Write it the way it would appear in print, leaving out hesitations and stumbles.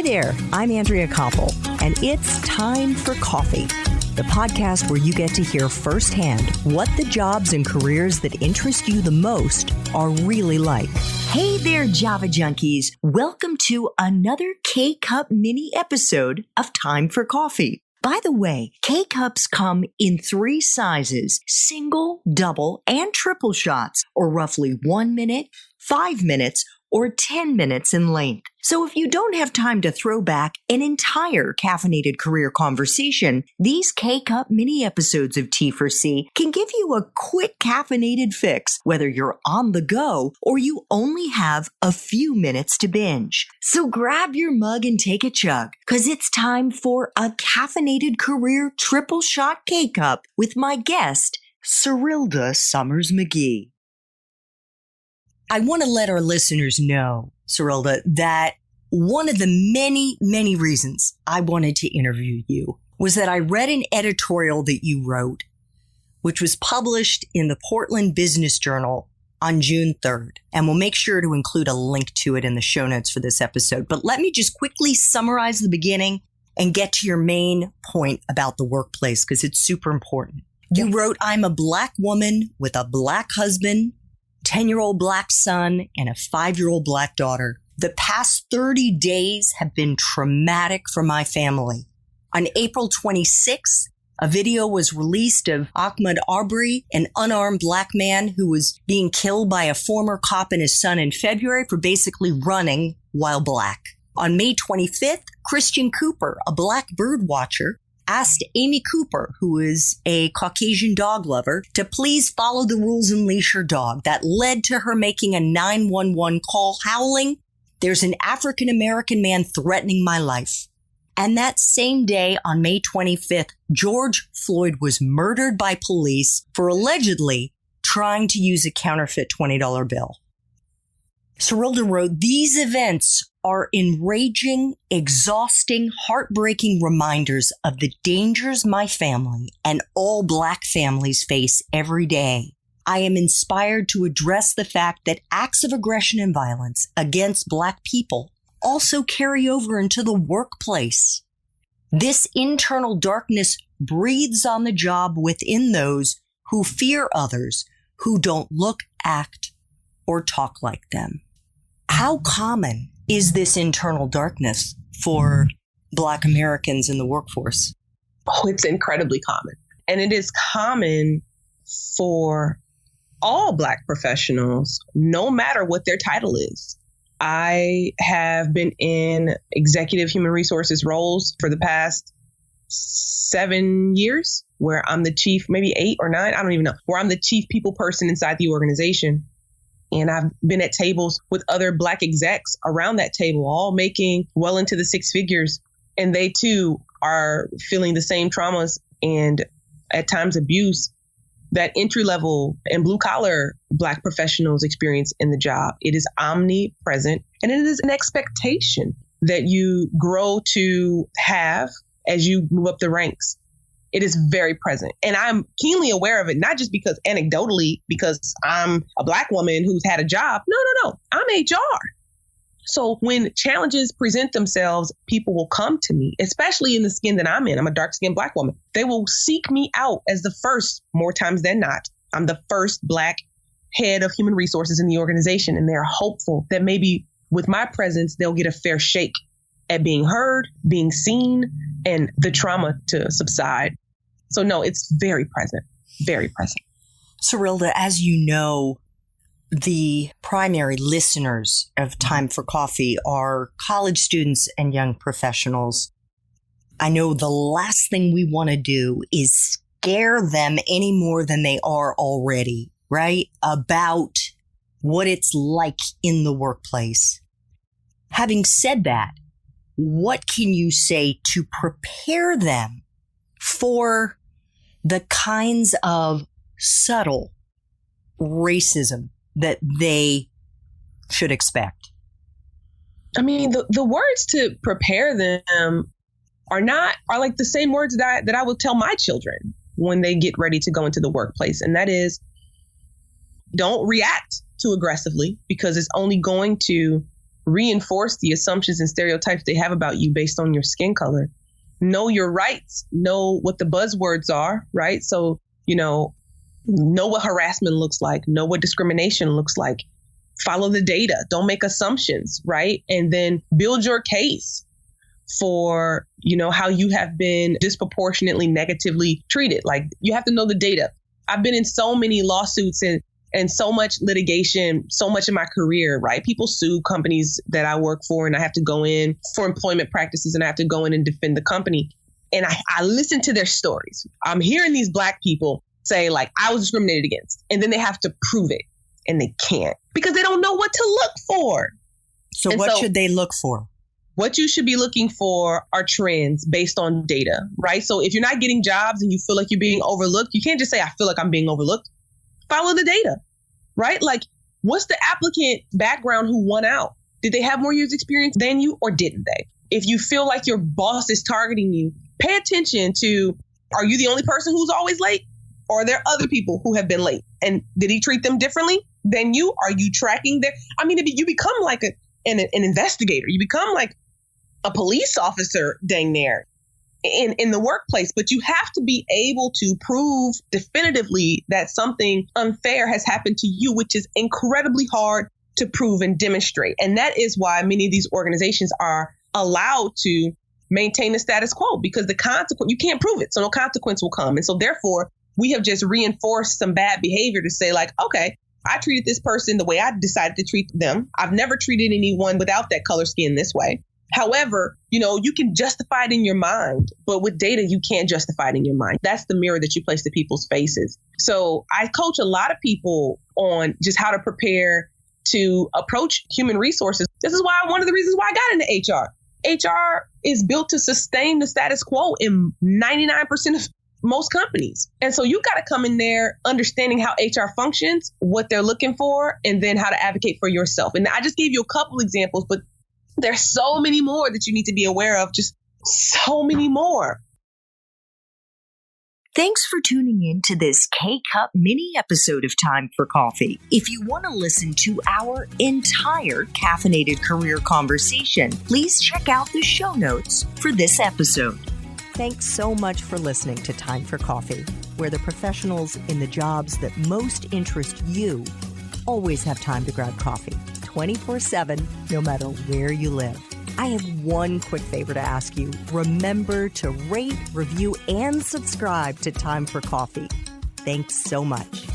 Hi there, I'm Andrea Koppel, and it's Time for Coffee, the podcast where you get to hear firsthand what the jobs and careers that interest you the most are really like. Hey there, Java junkies. Welcome to another K-Cup mini episode of Time for Coffee. By the way, K-Cups come in 3 sizes, single, double, and triple shots, or roughly 1 minute, 5 minutes, or 10 minutes in length. So if you don't have time to throw back an entire caffeinated career conversation, these K-Cup mini episodes of T4C can give you a quick caffeinated fix, whether you're on the go or you only have a few minutes to binge. So grab your mug and take a chug, because it's time for a caffeinated career triple shot K-Cup with my guest, Serilda Summers-McGee. I want to let our listeners know, Serilda, that one of the many, many reasons I wanted to interview you was that I read an editorial that you wrote, which was published in the Portland Business Journal on June 3rd. And we'll make sure to include a link to it in the show notes for this episode. But let me just quickly summarize the beginning and get to your main point about the workplace, because it's super important. You wrote, "I'm a Black woman with a Black husband, 10-year-old Black son, and a 5-year-old Black daughter. The past 30 days have been traumatic for my family. On April 26th, a video was released of Ahmaud Arbery, an unarmed Black man who was being killed by a former cop and his son in February for basically running while Black. On May 25th, Christian Cooper, a Black bird watcher, asked Amy Cooper, who is a Caucasian dog lover, to please follow the rules and leash her dog. That led to her making a 911 call howling, 'There's an African-American man threatening my life.' And that same day, on May 25th, George Floyd was murdered by police for allegedly trying to use a counterfeit $20 bill. Serilda wrote, "These events are enraging, exhausting, heartbreaking reminders of the dangers my family and all Black families face every day. I am inspired to address the fact that acts of aggression and violence against Black people also carry over into the workplace. This internal darkness breathes on the job within those who fear others who don't look, act, or talk like them." How common is this internal darkness for Black Americans in the workforce? Oh, it's incredibly common. And it is common for all Black professionals, no matter what their title is. I have been in executive human resources roles for the past 7 years, where I'm the chief, maybe 8 or 9, I don't even know, where I'm the chief people person inside the organization. And I've been at tables with other Black execs around that table, all making well into the 6 figures. And they too are feeling the same traumas and at times abuse that entry-level and blue-collar Black professionals experience in the job. It is omnipresent, and it is an expectation that you grow to have as you move up the ranks. It is very present. And I'm keenly aware of it, not just because anecdotally, because I'm a Black woman who's had a job. No. I'm HR. So when challenges present themselves, people will come to me, especially in the skin that I'm in. I'm a dark-skinned Black woman. They will seek me out as the first, more times than not. I'm the first Black head of human resources in the organization. And they're hopeful that maybe with my presence, they'll get a fair shake at being heard, being seen, and the trauma to subside. So no, it's very present, very present. Serilda, as you know, the primary listeners of Time for Coffee are college students and young professionals. I know the last thing we want to do is scare them any more than they are already, right? About what it's like in the workplace. Having said that, what can you say to prepare them for the kinds of subtle racism that they should expect? I mean, the words to prepare them are like the same words that I would tell my children when they get ready to go into the workplace. And that is, don't react too aggressively, because it's only going to reinforce the assumptions and stereotypes they have about you based on your skin color. Know your rights, know what the buzzwords are, right? So, know what harassment looks like, know what discrimination looks like, follow the data, don't make assumptions, right? And then build your case for, how you have been disproportionately negatively treated. Like, you have to know the data. I've been in so many lawsuits and so much litigation, so much in my career, right? People sue companies that I work for, and I have to go in for employment practices, and I have to go in and defend the company. And I listen to their stories. I'm hearing these Black people say, like, I was discriminated against, and then they have to prove it, and they can't because they don't know what to look for. So what should they look for? What you should be looking for are trends based on data, right? So if you're not getting jobs and you feel like you're being overlooked, you can't just say, I feel like I'm being overlooked. Follow the data, right? Like, what's the applicant background who won out? Did they have more years experience than you, or didn't they? If you feel like your boss is targeting you, pay attention to, are you the only person who's always late? Or are there other people who have been late? And did he treat them differently than you? Are you tracking their, you become like an investigator. You become like a police officer dang near in the workplace, but you have to be able to prove definitively that something unfair has happened to you, which is incredibly hard to prove and demonstrate. And that is why many of these organizations are allowed to maintain the status quo, because the consequence, you can't prove it, so no consequence will come. And so therefore, we have just reinforced some bad behavior to say, like, okay, I treated this person the way I decided to treat them. I've never treated anyone without that color skin this way. However, you can justify it in your mind, but with data, you can't justify it in your mind. That's the mirror that you place to people's faces. So I coach a lot of people on just how to prepare to approach human resources. This is one of the reasons why I got into HR. HR is built to sustain the status quo in 99% of most companies. And so you got to come in there understanding how HR functions, what they're looking for, and then how to advocate for yourself. And I just gave you a couple examples, but there's so many more that you need to be aware of, just so many more. Thanks for tuning in to this K-Cup mini episode of Time for Coffee. If you want to listen to our entire caffeinated career conversation, please check out the show notes for this episode. Thanks so much for listening to Time for Coffee, where the professionals in the jobs that most interest you always have time to grab coffee 24/7, no matter where you live. I have one quick favor to ask you. Remember to rate, review, and subscribe to Time for Coffee. Thanks so much.